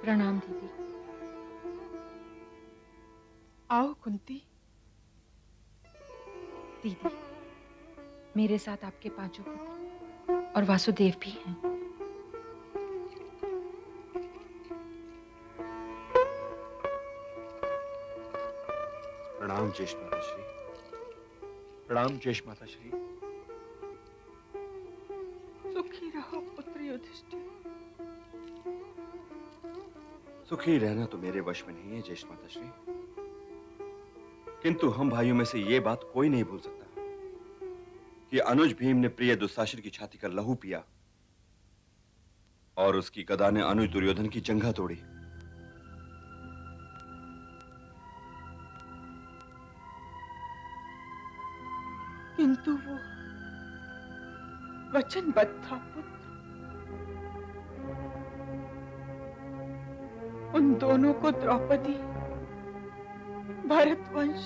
प्रणाम दीदी। आओ कुंती। दीदी, मेरे साथ आपके पांचों पुत्र और वासुदेव भी हैं। प्रणाम ज्येष्ठ माता श्री। प्रणाम ज्येष्ठ माता श्री। सुखी रहो पुत्र युधिष्ठिर। सुखी रहना तो मेरे वश में नहीं है ज्येष्ठ माता श्री, किंतु हम भाइयों में से यह बात कोई नहीं भूल सकता कि अनुज भीम ने प्रिय दुस्साशिर की छाती का लहू पिया और उसकी गदा ने अनुज दुर्योधन की जंघा तोड़ी। किंतु वो वचनबद्ध था पुत्र। उन दोनों को द्रौपदी, भरतवंश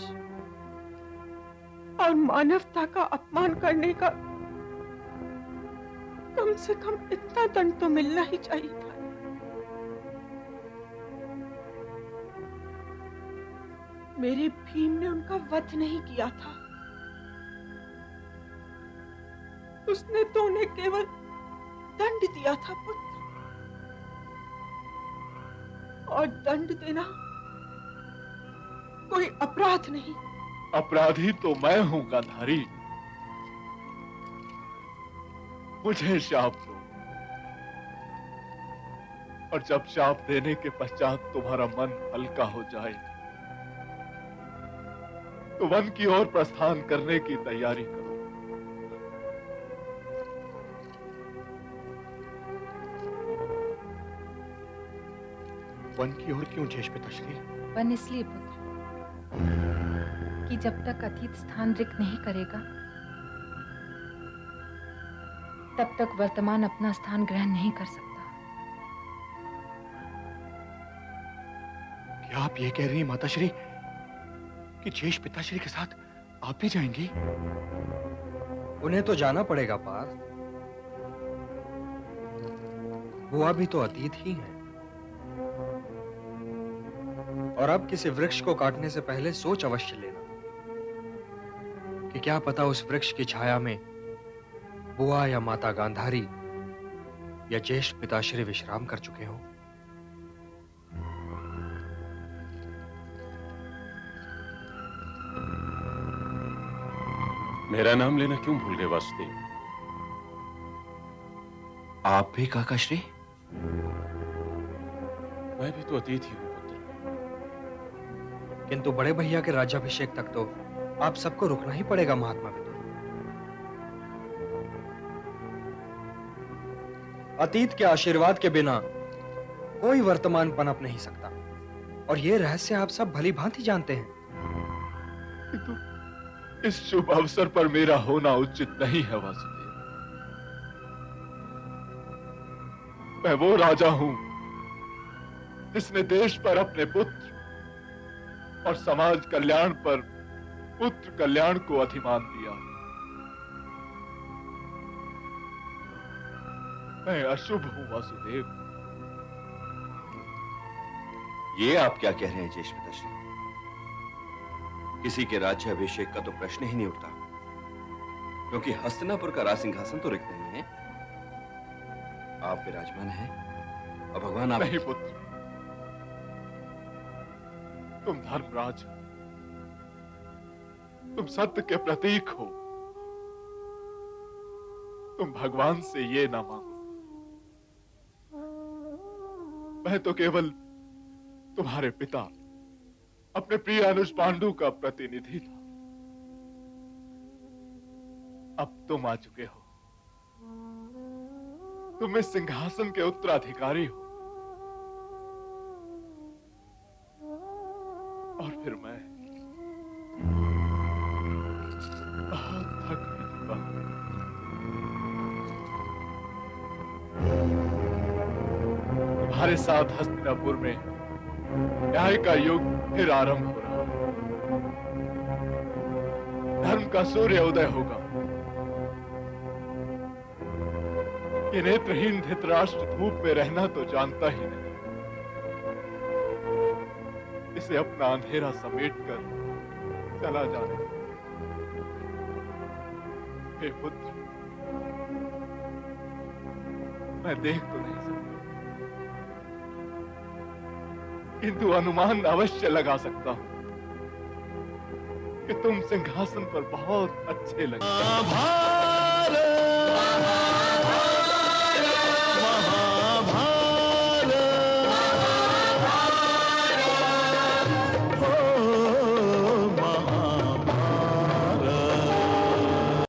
और मानवता का अपमान करने का कम से कम इतना दंड तो मिलना ही चाहिए था। मेरे भीम ने उनका वध नहीं किया था, उसने तो उन्हें केवल दंड दिया था पुत्र। और दंड देना कोई अपराध नहीं। अपराधी तो मैं हूं गांधारी। मुझे शाप दो, और जब शाप देने के पश्चात तुम्हारा मन हल्का हो जाए तो वन की ओर प्रस्थान करने की तैयारी करो। वन की ओर क्यों ज्येष्ठ पिताश्री? वन इसलिए पुत्र कि जब तक अतीत स्थान रिक्त नहीं करेगा तब तक वर्तमान अपना स्थान ग्रहण नहीं कर सकता। क्या आप ये कह रही हैं माताश्री कि ज्येष्ठ पिताश्री के साथ आप भी जाएंगी? उन्हें तो जाना पड़ेगा पार्थ। बुआ भी तो अतीत ही है। और अब किसी वृक्ष को काटने से पहले सोच अवश्य लेना कि क्या पता उस वृक्ष की छाया में बुआ या माता गांधारी या ज्येष्ठ पिताश्री विश्राम कर चुके हो। मेरा नाम लेना क्यों भूल गए वासुदेव? आप भी काकाश्री? मैं भी तो अतीत ही हूं पुत्र। किंतु बड़े भैया के राज्याभिषेक तक तो आप सबको रुकना ही पड़ेगा महात्मा विदुर। अतीत के आशीर्वाद के बिना कोई वर्तमान पनप नहीं सकता, और यह रहस्य आप सब भली भांति जानते हैं। इस शुभ अवसर पर मेरा होना उचित नहीं है वासुदेव। मैं वो राजा हूं जिसने देश पर अपने पुत्र और समाज कल्याण पर पुत्र कल्याण को अधिमान दिया। मैं अशुभ हूं वासुदेव। ये आप क्या कह रहे हैं ज्येष्ठ पिताश्री? किसी के राज्याभिषेक का तो प्रश्न ही नहीं उठता, क्योंकि हस्तिनापुर का राज सिंहासन तो रिक्त नहीं है। आप विराजमान हैं और भगवान आप नहीं पुत्र, तुम धर्मराज हो, तुम सत्य के प्रतीक हो। तुम भगवान से ये ना मांगो। मैं तो केवल तुम्हारे पिता अपने प्रिय अनुज पांडु का प्रतिनिधि था। अब तुम आ चुके हो, तुम इस सिंहासन के उत्तराधिकारी हो, और फिर मैं बहुत थक भी चुका हूं। तुम्हारे साथ हस्तिनापुर में न्याय का युग फिर आरंभ हो रहा है। धर्म का सूर्य उदय होगा। ये नेत्रहीन धृतराष्ट्र धूप में रहना तो जानता ही नहीं। इसे अपना अंधेरा समेटकर चला जाने दो। हे पुत्र, मैं देख तो नहीं सकता, किंतु अनुमान अवश्य लगा सकता हूं कि तुम सिंहासन पर बहुत अच्छे लगते हो।